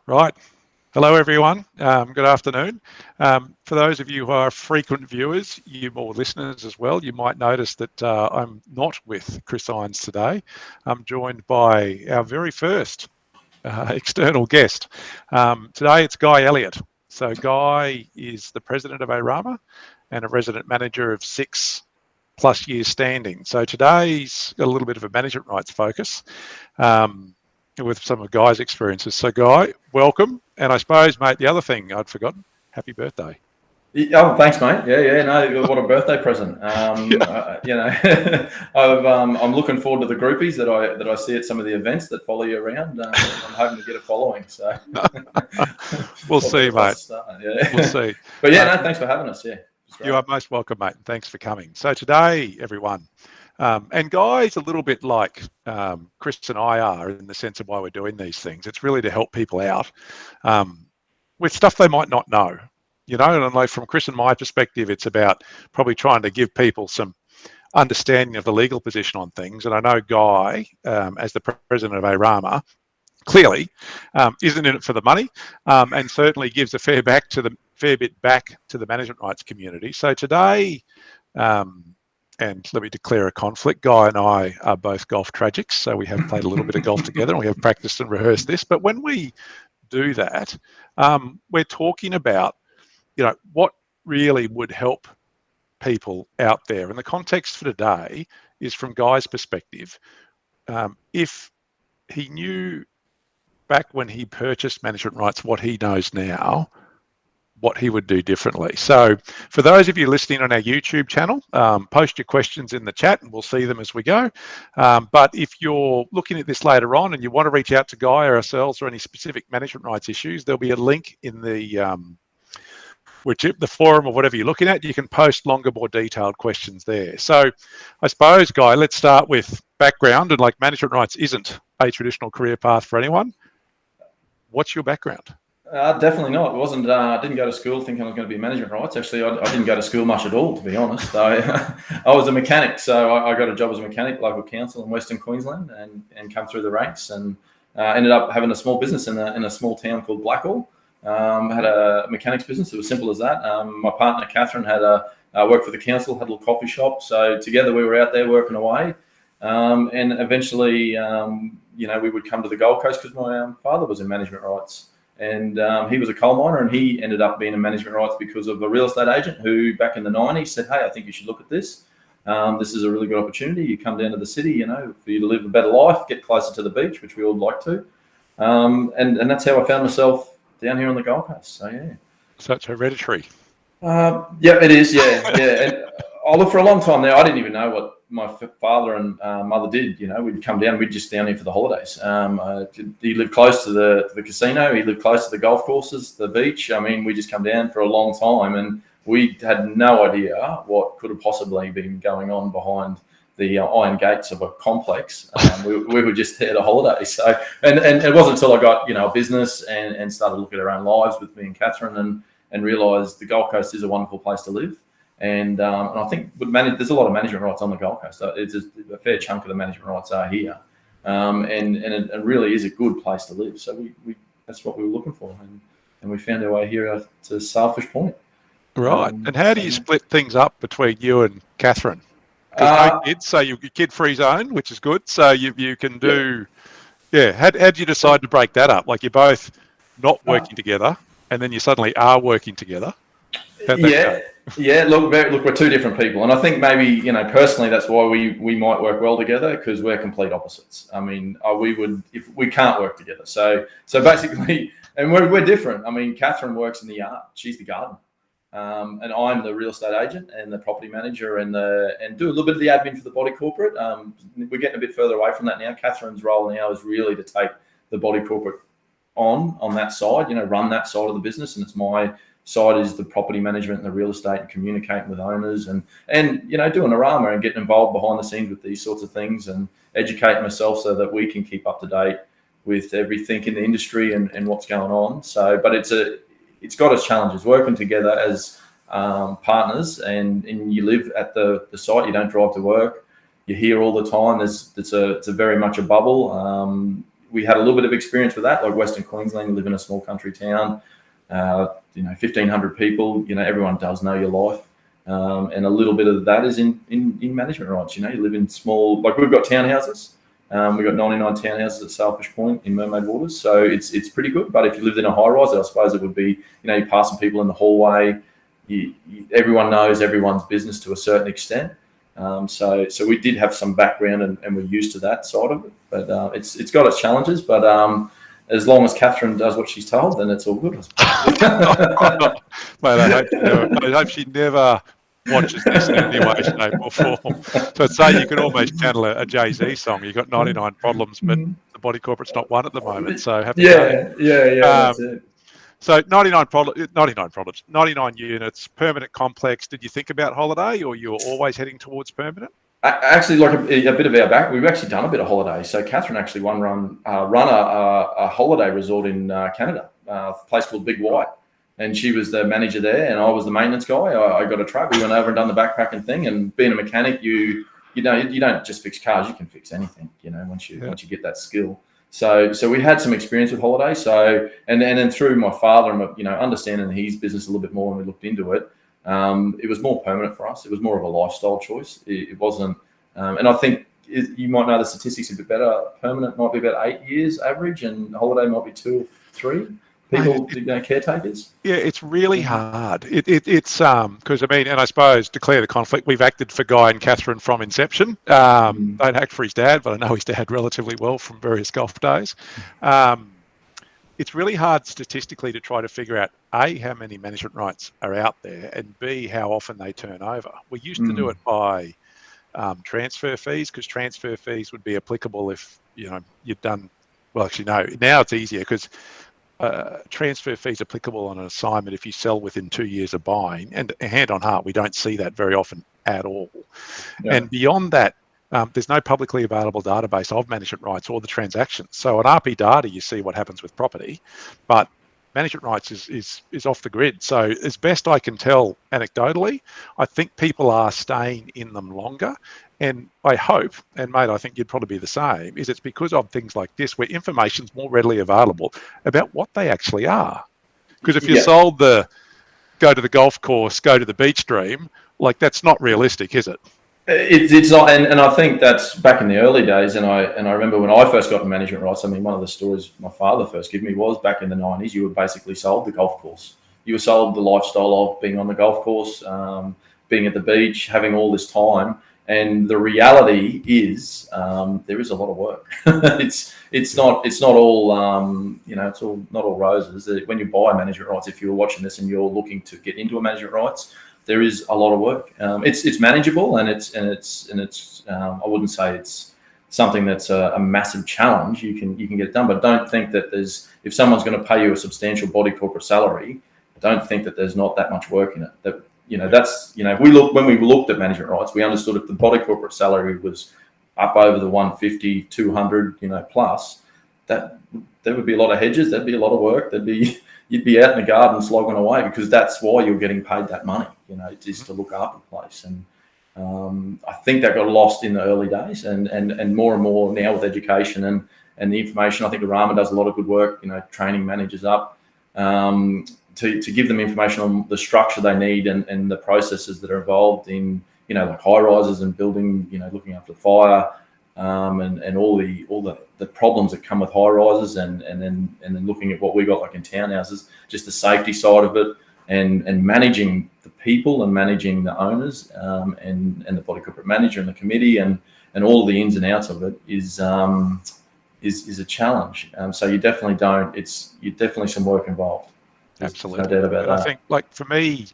Right. Hello, everyone. Good afternoon. For those of you who are frequent viewers, you or listeners as well, you might notice that I'm not with Chris Irons today. I'm joined by our very first external guest. Today it's Guy Elliott. So Guy is the president of Orama and a resident manager of 6+ years standing. So today's got a little bit of a management rights focus. With some of Guy's experiences. So Guy, welcome. And I suppose, mate, the other thing I'd forgotten, happy birthday. Oh, thanks, mate. Yeah. No, what a birthday present. I'm looking forward to the groupies that I see at some of the events that follow you around. I'm hoping to get a following. So we'll see, mate. Yeah. We'll see. But yeah, no, thanks for having us. Yeah, you are most welcome, mate. Thanks for coming. So today, everyone, and Guy's a little bit like Chris and I are in the sense of why we're doing these things. It's really to help people out with stuff they might not know, and like from Chris and my perspective, it's about probably trying to give people some understanding of the legal position on things. And I know Guy, as the president of Orama, clearly isn't in it for the money and certainly gives a fair bit back to the management rights community. So today, and let me declare a conflict. Guy and I are both golf tragics, so we have played a little bit of golf together and we have practiced and rehearsed this. But when we do that, we're talking about, what really would help people out there. And the context for today is from Guy's perspective. If he knew back when he purchased management rights what he knows now, what he would do differently. So for those of you listening on our YouTube channel, post your questions in the chat and we'll see them as we go. But if you're looking at this later on and you want to reach out to Guy or ourselves or any specific management rights issues, there'll be a link in the forum or whatever you're looking at. You can post longer, more detailed questions there. So I suppose, Guy, let's start with background. And like management rights isn't a traditional career path for anyone. What's your background? Definitely not. It wasn't. I didn't go to school thinking I was going to be management rights. Actually, I didn't go to school much at all, to be honest. I was a mechanic, so I got a job as a mechanic, local council in Western Queensland, and come through the ranks and ended up having a small business in a small town called Blackall. Had a mechanics business. It was simple as that. My partner Catherine had worked for the council, had a little coffee shop. So together we were out there working away, and eventually, we would come to the Gold Coast because my father was in management rights. And he was a coal miner, and he ended up being in management rights because of a real estate agent who back in the 90s said, hey, I think you should look at this. This is a really good opportunity. You come down to the city, for you to live a better life, get closer to the beach, which we all like to. And that's how I found myself down here on the Gold Coast. So, yeah. So it's hereditary. Yeah, it is. Yeah. And I looked for a long time now. I didn't even know what my father and mother did. We'd come down. We'd just down here for the holidays. He lived close to the casino. He lived close to the golf courses, the beach. I mean, we just come down for a long time, and we had no idea what could have possibly been going on behind the iron gates of a complex. We were just there to holiday. So, and it wasn't until I got a business and started looking at our own lives with me and Catherine and realised the Gold Coast is a wonderful place to live. And I think there's a lot of management rights on the Gold Coast. It's a fair chunk of the management rights are here, and it really is a good place to live. So we that's what we were looking for, and we found our way here to Sailfish Point. Right. And how do you split things up between you and Catherine? No kids, so you're kid-free zone, which is good. So you can do, yeah. How did you decide to break that up? Like you're both not working together, and then you suddenly are working together. Yeah. Look, we're two different people, and I think maybe personally that's why we might work well together because we're complete opposites. I mean, we would if we can't work together. So basically, and we're different. I mean, Catherine works in the yard; she's the gardener, and I'm the real estate agent and the property manager and do a little bit of the admin for the body corporate. We're getting a bit further away from that now. Catherine's role now is really to take the body corporate on that side, run that side of the business, and it's my side is the property management and the real estate and communicating with owners and doing Orama and getting involved behind the scenes with these sorts of things and educating myself so that we can keep up to date with everything in the industry and what's going on. So, but it's got its challenges working together as partners and you live at the site, you don't drive to work, you're here all the time. It's a very much a bubble. we had a little bit of experience with that, like Western Queensland. You live in a small country town, 1,500 people. Everyone does know your life, and a little bit of that is in management rights. You live in small, like we've got townhouses. We've got 99 townhouses at Sailfish Point in Mermaid Waters, so it's pretty good. But if you lived in a high rise, I suppose it would be, you're passing people in the hallway. Everyone knows everyone's business to a certain extent. So we did have some background and we're used to that side of it. But it's got its challenges. But as long as Catherine does what she's told, then it's all good. Mate, I hope she never watches this in any way, shape or form. So I'd say you could almost channel a Jay-Z song. You've got 99 problems, but the body corporate's not one at the moment. So happy day. That's it. So 99 problems, 99 units, permanent complex. Did you think about holiday, or you were always heading towards permanent? Actually, like a bit of our back, we've actually done a bit of holiday. So Catherine actually run a holiday resort in Canada, a place called Big White. And she was the manager there, and I was the maintenance guy. I got a truck. We went over and done the backpacking thing. And being a mechanic, you don't just fix cars. You can fix anything. Once you get that skill. So we had some experience with holiday. So and then through my father, and understanding his business a little bit more, when we looked into it, it was more permanent for us. It was more of a lifestyle choice. It wasn't. And I think you might know the statistics a bit better. Permanent might be about 8 years average, and holiday might be 2 or 3. People, caretakers. Yeah, it's really hard. It's because and I suppose declare the conflict. We've acted for Guy and Catherine from inception. Don't act for his dad, but I know his dad relatively well from various golf days. It's really hard statistically to try to figure out A, how many management rights are out there, and B, how often they turn over. We used to do it by transfer fees, because transfer fees would be applicable if you'd done well. Actually, no. Now it's easier because transfer fees applicable on an assignment if you sell within 2 years of buying, and hand on heart, we don't see that very often at all. And beyond that, there's no publicly available database of management rights or the transactions. So on RP data, you see what happens with property, but management rights is off the grid. So as best I can tell anecdotally, I think people are staying in them longer. And I hope, and mate, I think you'd probably be the same, is it's because of things like this, where information's more readily available about what they actually are. Because if you're sold the go to the golf course, go to the beach dream, like that's not realistic, is it? It's not, and I think that's back in the early days. And I remember when I first got to management rights. I mean, one of the stories my father first gave me was back in the 90s. You were basically sold the golf course. You were sold the lifestyle of being on the golf course, being at the beach, having all this time. And the reality is, there is a lot of work. it's not all it's all not all roses. When you buy management rights, if you're watching this and you're looking to get into a management rights, there is a lot of work. It's manageable, and it's I wouldn't say it's something that's a massive challenge. You can get it done, but don't think that if someone's going to pay you a substantial body corporate salary, don't think that there's not that much work in it. That when we looked at management rights, we understood if the body corporate salary was up over the 150, 200, plus, that there would be a lot of hedges. There'd be a lot of work. You'd be out in the garden slogging away, because that's why you're getting paid that money. Just to look after the place. And I think that got lost in the early days, and more now with education and the information. I think Arama does a lot of good work, training managers up. To give them information on the structure they need and the processes that are involved in, like high rises and building, looking after fire, and all the problems that come with high rises, and then looking at what we got like in townhouses, just the safety side of it, and managing the people and managing the owners, and the body corporate manager and the committee and all the ins and outs of it is a challenge. So you definitely you're definitely some work involved. Absolutely. No doubt about that. I think, like for me,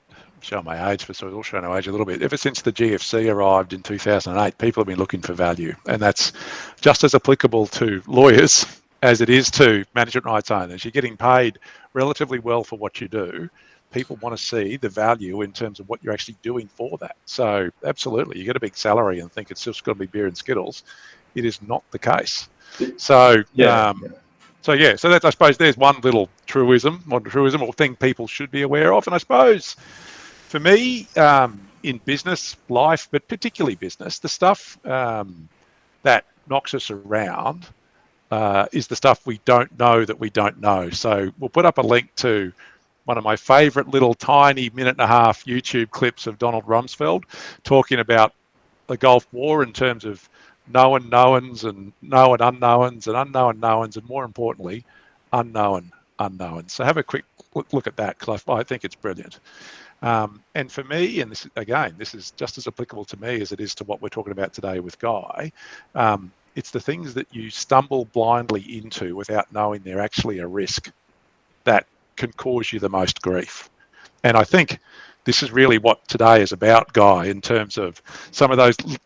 I'm showing my age, so we'll show our age a little bit. Ever since the GFC arrived in 2008, people have been looking for value, and that's just as applicable to lawyers as it is to management rights owners. You're getting paid relatively well for what you do. People want to see the value in terms of what you're actually doing for that. So absolutely, you get a big salary and think it's just got to be beer and Skittles. It is not the case. So So that's, I suppose, there's one little truism or thing people should be aware of. And I suppose for me, in business life, but particularly business, the stuff that knocks us around, is the stuff we don't know that we don't know. So we'll put up a link to one of my favorite little tiny 1.5-minute YouTube clips of Donald Rumsfeld talking about the Gulf War in terms of known knowns and known unknowns and unknown knowns, and more importantly, unknown unknowns. So have a quick look at that, because I think it's brilliant. And for me, and this is just as applicable to me as it is to what we're talking about today with Guy, it's the things that you stumble blindly into without knowing they're actually a risk that can cause you the most grief. And I think this is really what today is about, Guy, in terms of some of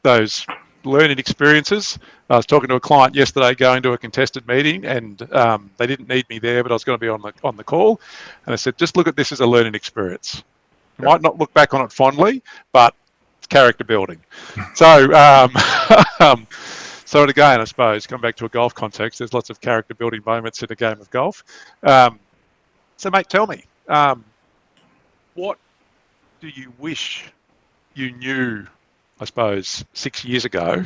those learning experiences. I was talking to a client yesterday going to a contested meeting, and they didn't need me there, but I was going to be on the call. And I said, just look at this as a learning experience. You might not look back on it fondly, but it's character building. So, so again, I suppose, come back to a golf context, there's lots of character building moments in a game of golf. So, mate, tell me, what do you wish you knew, I suppose, 6 years ago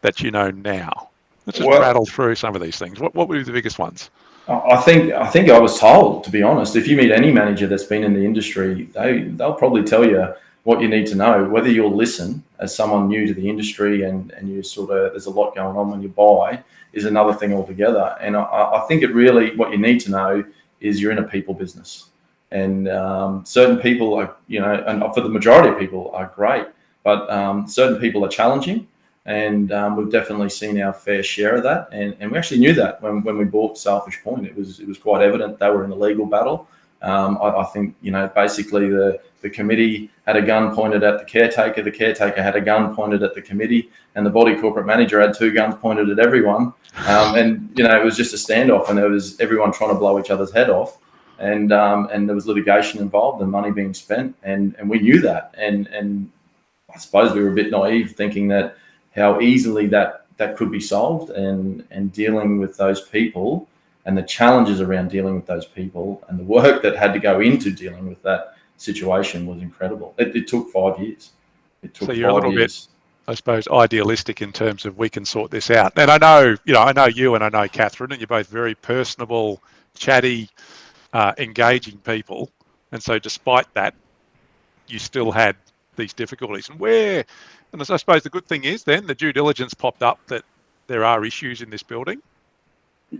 that you know now? Let's just rattle through some of these things. What would be the biggest ones? I think I was told, to be honest, if you meet any manager that's been in the industry, they'll probably tell you what you need to know. Whether you'll listen as someone new to the industry and you sort of, there's a lot going on when you buy, is another thing altogether. And I think it really, what you need to know is you're in a people business. And certain people are, and for the majority of people are great, but certain people are challenging. And we've definitely seen our fair share of that, and we actually knew that when we bought Selfish Point. It was quite evident they were in a legal battle. I think basically the committee had a gun pointed at the caretaker had a gun pointed at the committee, and the body corporate manager had two guns pointed at everyone. And it was just a standoff, and there was everyone trying to blow each other's head off, and there was litigation involved and money being spent, and we knew that, and I suppose we were a bit naive thinking that how easily that could be solved, and dealing with those people and the challenges around dealing with those people and the work that had to go into dealing with that situation was incredible. It took 5 years. So you're a little bit, I suppose, idealistic in terms of we can sort this out. And I know you and I know Catherine, and you're both very personable, chatty, engaging people. And so despite that, you still had these difficulties. And I suppose the good thing is then the due diligence popped up that there are issues in this building,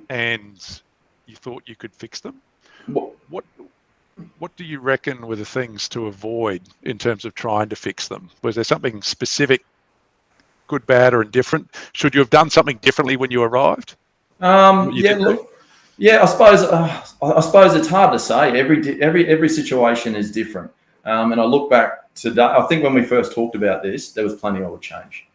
and you thought you could fix them. What do you reckon were the things to avoid in terms of trying to fix them? Was there something specific, good, bad, or indifferent? Should you have done something differently when you arrived? I suppose it's hard to say. Every situation is different. And I look back today, I think when we first talked about this, there was plenty I would change,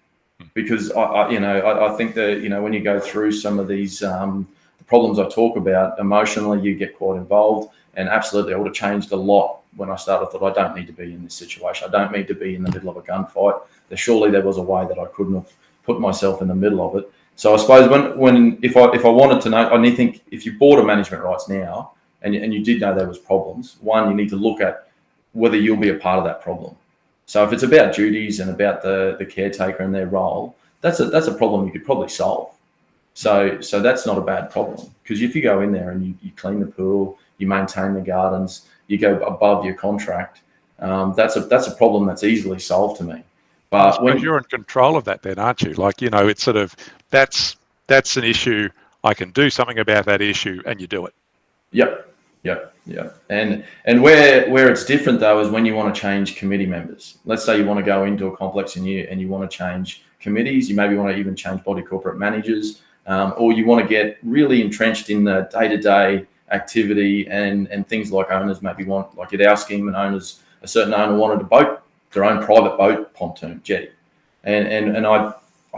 because I think that when you go through some of these the problems I talk about emotionally, you get quite involved, and absolutely I would have changed a lot when I started. I thought, I don't need to be in this situation. I don't need to be in the middle of a gunfight. Surely there was a way that I couldn't have put myself in the middle of it. So I suppose if I wanted to know, I think if you bought a management rights now and you did know there was problems, one, you need to look at whether you'll be a part of that problem. So if it's about duties and about the caretaker and their role, that's a problem you could probably solve. So that's not a bad problem, because if you go in there and you clean the pool, you maintain the gardens, you go above your contract, that's a problem that's easily solved to me. But when you're in control of that, then aren't you? Like, it's sort of that's an issue. I can do something about that issue, and you do it. Yep. And where it's different though is when you want to change committee members. Let's say you want to go into a complex and you want to change committees. You maybe want to even change body corporate managers, or you want to get really entrenched in the day-to-day activity and things like owners maybe want, like at our scheme, and a certain owner wanted their own private boat pontoon jetty, and I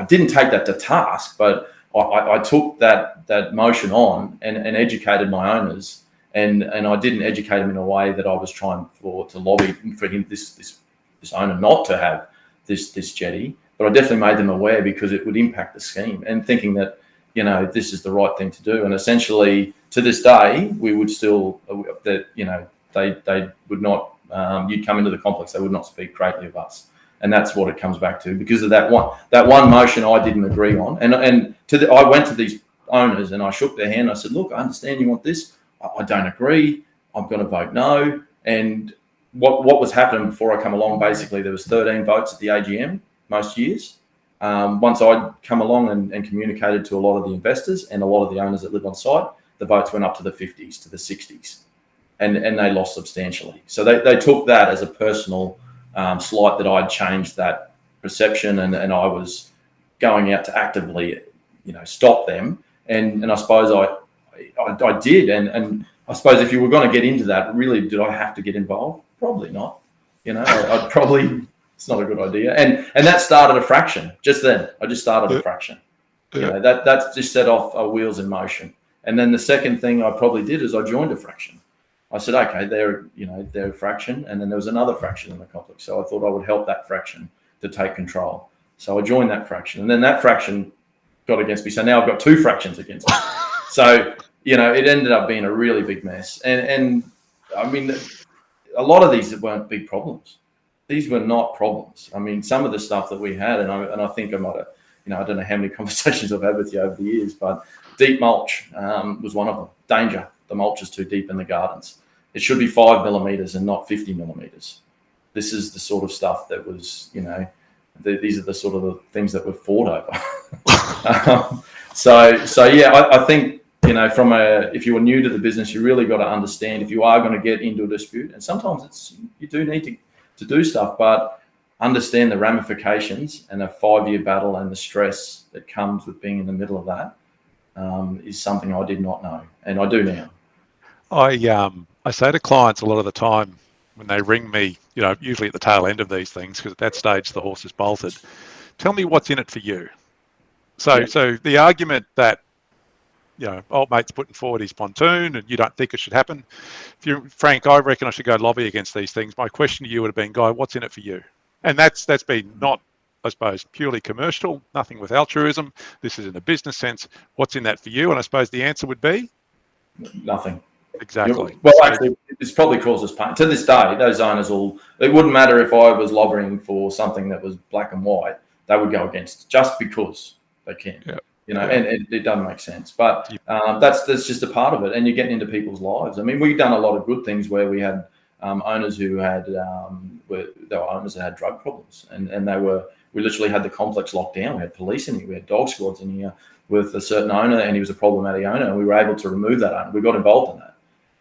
didn't take that to task, but I took that motion on and educated my owners. And I didn't educate him in a way that I was trying to lobby for him, this owner, not to have this jetty. But I definitely made them aware, because it would impact the scheme, and thinking that this is the right thing to do. And essentially, to this day, we would still they would not. You'd come into the complex, they would not speak greatly of us, and that's what it comes back to, because of that one motion I didn't agree on. And I went to these owners and I shook their hand. I said, look, I understand you want this. I don't agree. I'm going to vote no. And what was happening before I come along, basically there was 13 votes at the AGM most years. Once I'd come along and communicated to a lot of the investors and a lot of the owners that live on site, the votes went up to the 50s, to the 60s, and they lost substantially. So they took that as a personal slight that I'd changed that perception and I was going out to actively, stop them. And I suppose I did. And I suppose if you were going to get into that, really, did I have to get involved? Probably not. I'd probably, it's not a good idea. And that started a fraction just then. I just started a fraction. That's just set off wheels in motion. And then the second thing I probably did is I joined a fraction. I said, okay, they're a fraction. And then there was another fraction in the complex. So I thought I would help that fraction to take control. So I joined that fraction. And then that fraction got against me. So now I've got two fractions against me. So, it ended up being a really big mess. And I mean, a lot of these weren't big problems. These were not problems. I mean, some of the stuff that we had, and I think I might have, I don't know how many conversations I've had with you over the years, but deep mulch was one of them. Danger. The mulch is too deep in the gardens. It should be 5 millimeters and not 50 millimeters. This is the sort of stuff that was, these are the sort of the things that were fought over. So yeah, I think, if you are new to the business, you really got to understand if you are going to get into a dispute, and sometimes you do need to do stuff, but understand the ramifications and a 5-year battle and the stress that comes with being in the middle of that is something I did not know, and I do now. I say to clients a lot of the time when they ring me, usually at the tail end of these things, because at that stage the horse is bolted. Tell me what's in it for you. So the argument that old mate's putting forward his pontoon and you don't think it should happen. If you're Frank, I reckon I should go lobby against these things. My question to you would have been, Guy, what's in it for you? And that's been not, I suppose, purely commercial, nothing with altruism. This is in a business sense. What's in that for you? And I suppose the answer would be? Nothing. Exactly. Well, actually, it's probably caused us pain. To this day, those owners it wouldn't matter if I was lobbying for something that was black and white, they would go against just because they can. Yeah. And it doesn't make sense, but that's just a part of it. And you're getting into people's lives. I mean, we've done a lot of good things where we had owners who had owners that had drug problems, and we literally had the complex locked down. We had police in here, we had dog squads in here with a certain owner, and he was a problematic owner, and we were able to remove that owner. We got involved in that,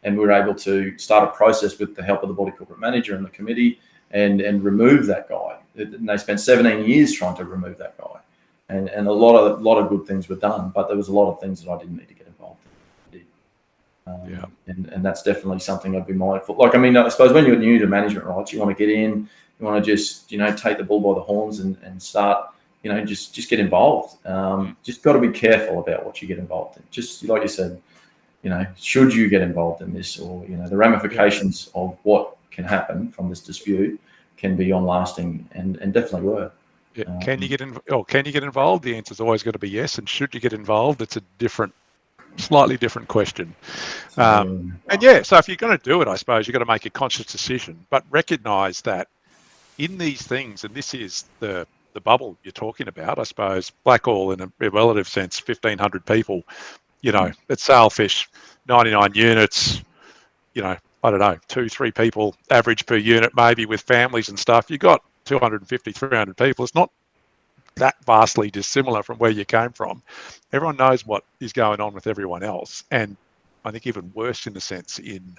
and we were able to start a process with the help of the body corporate manager and the committee, and remove that guy. And they spent 17 years trying to remove that guy. And a lot of good things were done, but there was a lot of things that I didn't need to get involved in. And that's definitely something I'd be mindful. Like, I mean, I suppose when you're new to management rights, you want to get in, you want to just, take the bull by the horns and start, just get involved. Just got to be careful about what you get involved in. Just like you said, should you get involved in this, or, the ramifications of what can happen from this dispute can be long-lasting, and definitely were. Yeah. Can you get involved? The answer's always got to be yes. And should you get involved? It's a slightly different question. So if you're going to do it, I suppose you've got to make a conscious decision, but recognise that in these things, and this is the bubble you're talking about, I suppose, Blackall in a relative sense, 1,500 people, it's sailfish, 99 units, I don't know, 2-3 people average per unit, maybe with families and stuff. You got 250, 300 people. It's not that vastly dissimilar from where you came from. Everyone knows what is going on with everyone else. And I think even worse in a sense in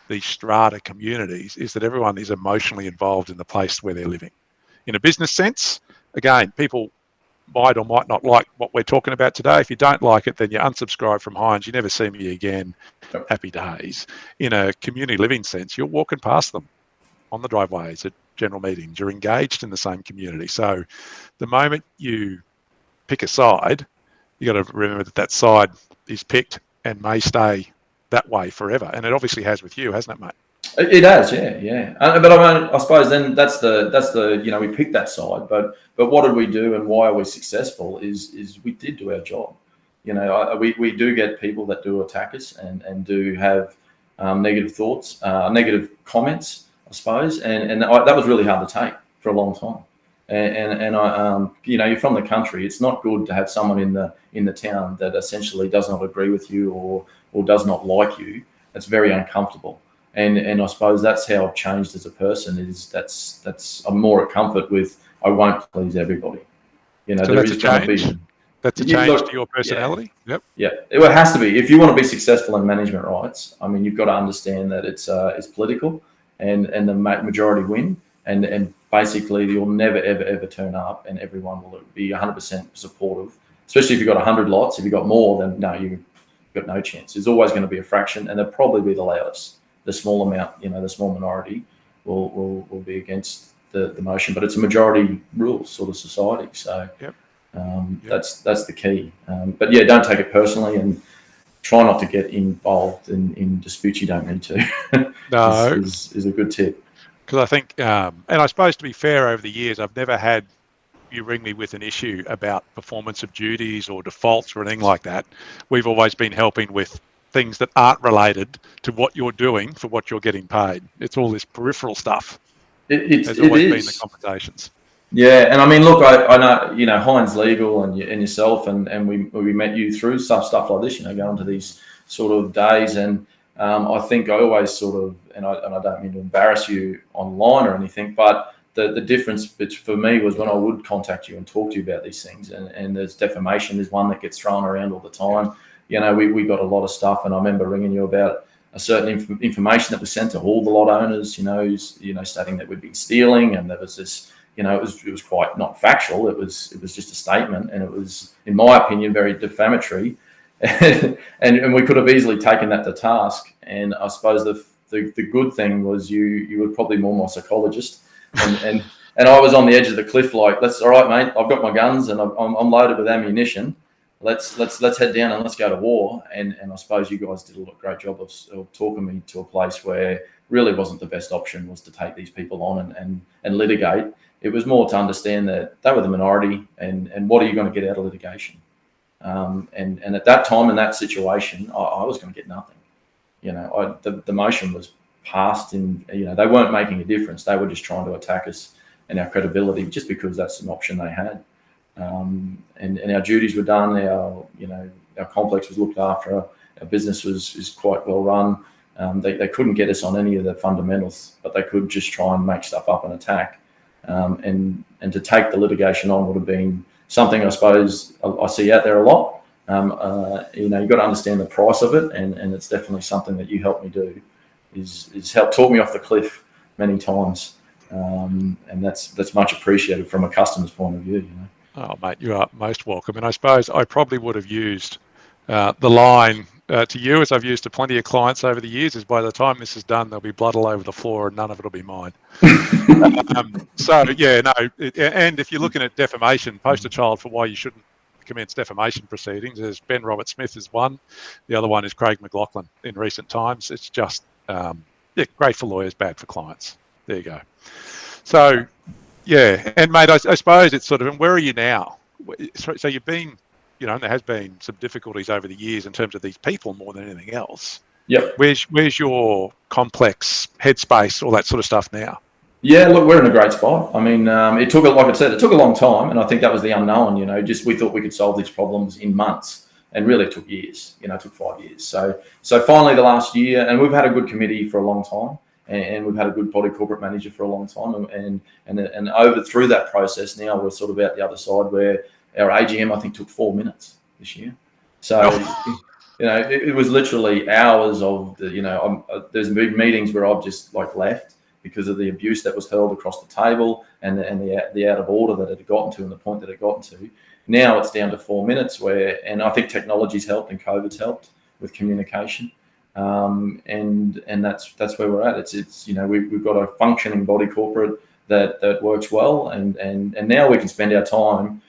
these strata communities is that everyone is emotionally involved in the place where they're living. In a business sense, again, people might or might not like what we're talking about today. If you don't like it, then you unsubscribe from Heinz. You never see me again. Happy days. In a community living sense, you're walking past them on the driveways at general meetings. You're engaged in the same community. So the moment you pick a side, you got to remember that side is picked and may stay that way forever. And it obviously has with you, hasn't it, mate? It has, yeah. But I suppose then that's the we picked that side, but what did we do and why are we successful is we did do our job. We do get people that do attack us and do have negative thoughts, negative comments, I suppose, and that was really hard to take for a long time. And I, you're from the country. It's not good to have someone in the town that essentially does not agree with you or does not like you. It's very uncomfortable. And I suppose that's how I've changed as a person. Is that's I'm more at comfort with I won't please everybody. So there that's is a going to change. be. That's a change to your personality. Yeah. Yep. Yeah, it has to be. If you want to be successful in management rights, I mean, you've got to understand that it's political, and the majority win, and basically you'll never ever turn up, and everyone will be 100% supportive. Especially if you've got 100 lots. If you've got more, then no, you've got no chance. There's always going to be a fraction, and they'll probably be the loudest. The small amount, the small minority will be against the motion, but it's a majority rule sort of society. So. Yep. That's the key. But yeah, don't take it personally, and try not to get involved in disputes you don't need to. No, is a good tip. Because I think, and I suppose to be fair, over the years, I've never had you ring me with an issue about performance of duties or defaults or anything like that. We've always been helping with things that aren't related to what you're doing for what you're getting paid. It's all this peripheral stuff. There's always been the conversations. Yeah, and I mean, look, I know, Heinz Legal and yourself, and we met you through stuff like this, going to these sort of days, and I think I always sort of, and I don't mean to embarrass you online or anything, but the difference for me was when I would contact you and talk to you about these things, and there's defamation is one that gets thrown around all the time. We got a lot of stuff, and I remember ringing you about a certain information that was sent to all the lot owners, stating that we'd been stealing, and there was this. It was quite not factual. It was just a statement, and it was, in my opinion, very defamatory. and we could have easily taken that to task. And I suppose the good thing was you were probably more my psychologist, and I was on the edge of the cliff, like, that's all right, mate. I've got my guns and I'm loaded with ammunition. Let's head down and let's go to war. And I suppose you guys did a great job of talking me to a place where really wasn't the best option was to take these people on and litigate. It was more to understand that they were the minority, and what are you going to get out of litigation? And at that time, in that situation, I was going to get nothing. The motion was passed, and they weren't making a difference. They were just trying to attack us and our credibility, just because that's an option they had. And our duties were done. Our complex was looked after. Our business is quite well run. They couldn't get us on any of the fundamentals, but they could just try and make stuff up and attack. And to take the litigation on would have been something, I suppose, I see out there a lot. You've got to understand the price of it, and it's definitely something that you helped me do. Is help talk me off the cliff many times, and that's much appreciated from a customer's point of view. Oh, mate, you are most welcome. And I suppose I probably would have used the line to you, as I've used to plenty of clients over the years, is by the time this is done, there'll be blood all over the floor and none of it will be mine. And if you're looking at defamation, poster child for why you shouldn't commence defamation proceedings, there's Ben Robert Smith is one. The other one is Craig McLaughlin in recent times. It's just, great for lawyers, bad for clients. There you go. So, yeah. And mate, I suppose it's sort of, and where are you now? So you've been, and there has been some difficulties over the years in terms of these people more than anything else. Yep. Where's your complex headspace, all that sort of stuff now? Yeah, look, we're in a great spot. I mean, it took, like I said, it took a long time, and I think that was the unknown. Just we thought we could solve these problems in months, and really it took years. It took 5 years. So finally, the last year, and we've had a good committee for a long time, and we've had a good body corporate manager for a long time, and over through that process now, we're sort of out the other side where our AGM, I think, took 4 minutes this year. So. It was literally hours of there's been meetings where I've just left because of the abuse that was hurled across the table and the out of order that it had gotten to and the point that it gotten to. Now it's down to 4 minutes and I think technology's helped and COVID's helped with communication. And that's where we're at. It's we've got a functioning body corporate that works well, and now we can spend our time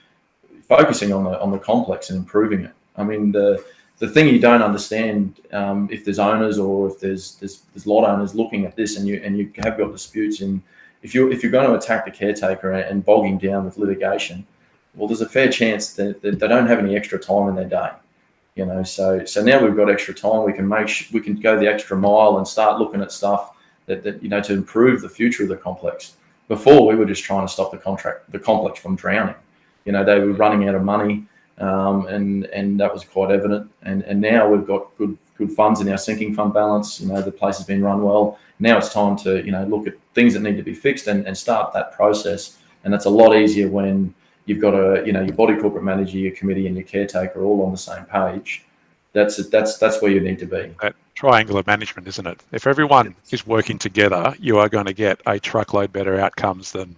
focusing on the complex and improving it. I mean, the thing you don't understand, if there's owners or if there's lot owners looking at this, and you have got disputes, and if you're going to attack the caretaker and bog him down with litigation, well, there's a fair chance that they don't have any extra time in their day. So now we've got extra time. We can go the extra mile and start looking at stuff that to improve the future of the complex. Before, we were just trying to stop the complex from drowning. You know, they were running out of money, and that was quite evident. And now we've got good funds in our sinking fund balance. You know, the place has been run well. Now it's time to, you know, look at things that need to be fixed and start that process. And that's a lot easier when you've got your body corporate manager, your committee, and your caretaker all on the same page. That's where you need to be. That triangular management, isn't it? If everyone is working together, you are going to get a truckload better outcomes than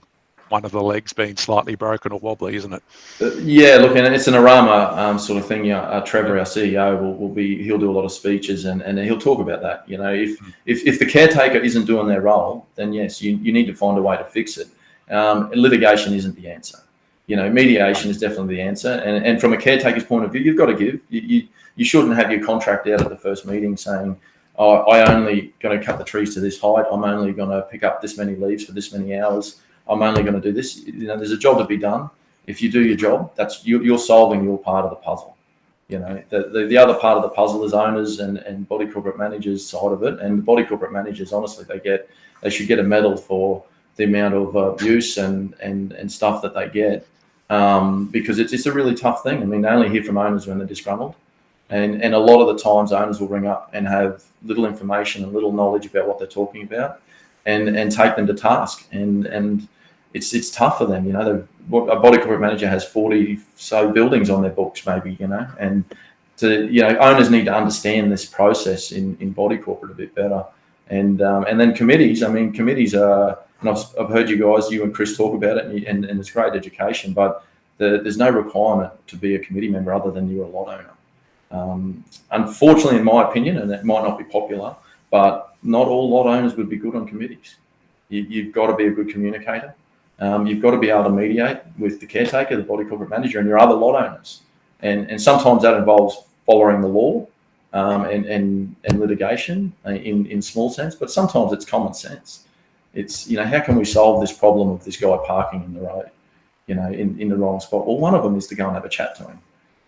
one of the legs being slightly broken or wobbly, isn't it? Yeah, look, and it's an Arama sort of thing. Trevor, our CEO, he'll do a lot of speeches and he'll talk about that. You know, if the caretaker isn't doing their role, then yes, you need to find a way to fix it. Litigation isn't the answer. You know, mediation is definitely the answer. And from a caretaker's point of view, you've got to give. You shouldn't have your contract out at the first meeting saying, "Oh, I'm only going to cut the trees to this height. I'm only going to pick up this many leaves for this many hours. I'm only going to do this." You know, there's a job to be done. If you do your job, that's you're solving your part of the puzzle. You know, the other part of the puzzle is owners and body corporate managers side of it. And the body corporate managers, honestly, they should get a medal for the amount of abuse and stuff that they get, because it's a really tough thing. I mean, they only hear from owners when they're disgruntled. And a lot of the times owners will ring up and have little information and little knowledge about what they're talking about and take them to task. And it's tough for them. You know, a body corporate manager has 40 so buildings on their books, maybe, you know, and owners need to understand this process in body corporate a bit better. And then committees, are, and I've heard you and Chris talk about it, and it's great education, but there's no requirement to be a committee member other than you're a lot owner. Unfortunately, in my opinion, and it might not be popular, but not all lot owners would be good on committees. You've got to be a good communicator. You've got to be able to mediate with the caretaker, the body corporate manager, and your other lot owners. And sometimes that involves following the law and litigation in small sense, but sometimes it's common sense. It's, you know, how can we solve this problem of this guy parking in the road, you know, in the wrong spot? Well, one of them is to go and have a chat to him.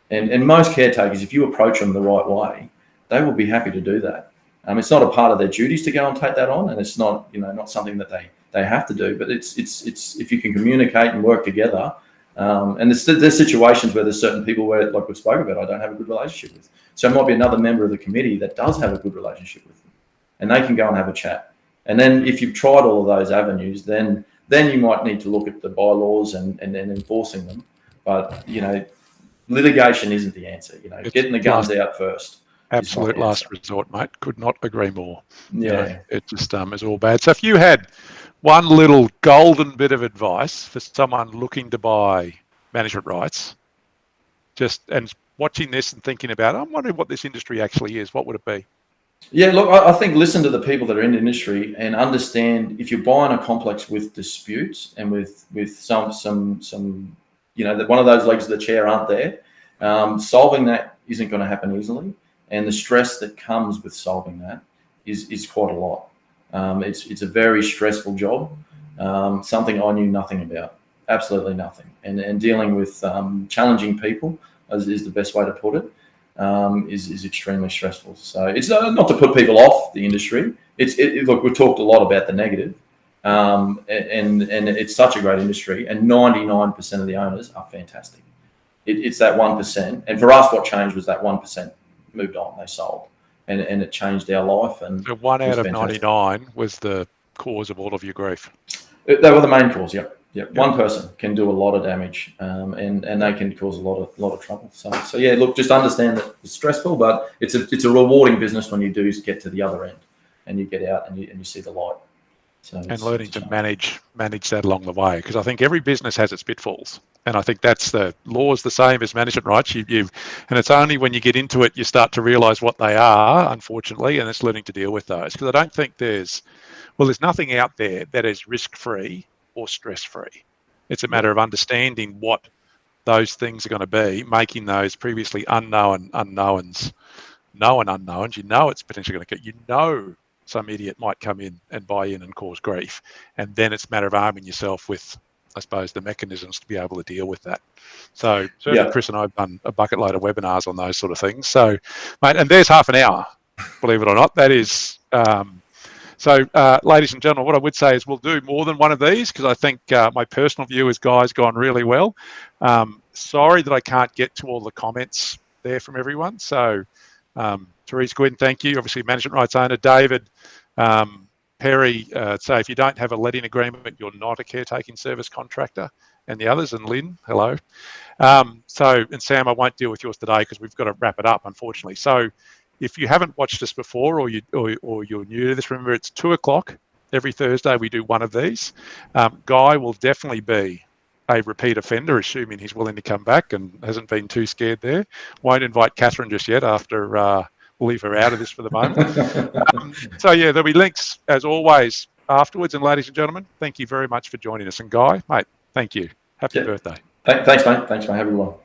And most caretakers, if you approach them the right way, they will be happy to do that. It's not a part of their duties to go and take that on, and it's not, you know, not something that they have to do. But it's if you can communicate and work together. And there's situations where there's certain people where, like we've spoken about, I don't have a good relationship with. So it might be another member of the committee that does have a good relationship with them, and they can go and have a chat. And then if you've tried all of those avenues, then you might need to look at the bylaws and enforcing them. But, you know, litigation isn't the answer. You know, it's getting the guns out first. Absolute last resort, mate. Could not agree more. Yeah. You know, it just is all bad. So if you had one little golden bit of advice for someone looking to buy management rights, and watching this and thinking about, I'm wondering what this industry actually is, what would it be? Yeah, look, I think listen to the people that are in the industry and understand if you're buying a complex with disputes and with some you know, that one of those legs of the chair aren't there, solving that isn't going to happen easily. And the stress that comes with solving that is quite a lot. It's a very stressful job, something I knew nothing about, absolutely nothing. And dealing with challenging people, is the best way to put it, is extremely stressful. So it's not to put people off the industry. Look, we've talked a lot about the negative, and it's such a great industry, and 99% of the owners are fantastic. It's that 1%, and for us, what changed was that 1% moved on, they sold, and it changed our life. And so 1 out of 99 was the cause of all of your grief. They were the main cause. Yep. One person can do a lot of damage, and they can cause a lot of trouble. So yeah, look, just understand that it's stressful, but it's a rewarding business when you do get to the other end, and you get out and you see the light. So and learning to manage that along the way, because I think every business has its pitfalls, and I think that's the law is the same as management rights. And it's only when you get into it you start to realise what they are, unfortunately, and it's learning to deal with those. Because I don't think there's nothing out there that is risk-free or stress-free. It's a matter of understanding what those things are going to be, making those previously unknown unknowns known unknowns. You know it's potentially going to get, some idiot might come in and buy in and cause grief. And then it's a matter of arming yourself with, I suppose, the mechanisms to be able to deal with that. So certainly Chris and I have done a bucket load of webinars on those sort of things. So, mate, and there's half an hour, believe it or not. That is, So, ladies and gentlemen, what I would say is we'll do more than one of these because I think my personal view is Guy's gone really well. Sorry that I can't get to all the comments there from everyone. So, Therese Gwynn, thank you. Obviously, management rights owner. David, Perry, say if you don't have a letting agreement, you're not a caretaking service contractor. And the others, and Lynn, hello. And Sam, I won't deal with yours today because we've got to wrap it up, unfortunately. So if you haven't watched us before or you're new to this, remember it's 2:00 every Thursday. We do one of these. Guy will definitely be a repeat offender, assuming he's willing to come back and hasn't been too scared there. Won't invite Catherine just yet after we'll leave her out of this for the moment. So yeah, there'll be links as always afterwards. And ladies and gentlemen, thank you very much for joining us. And Guy, mate, thank you. Happy birthday. Thanks, mate. Thanks, mate. Have a good one.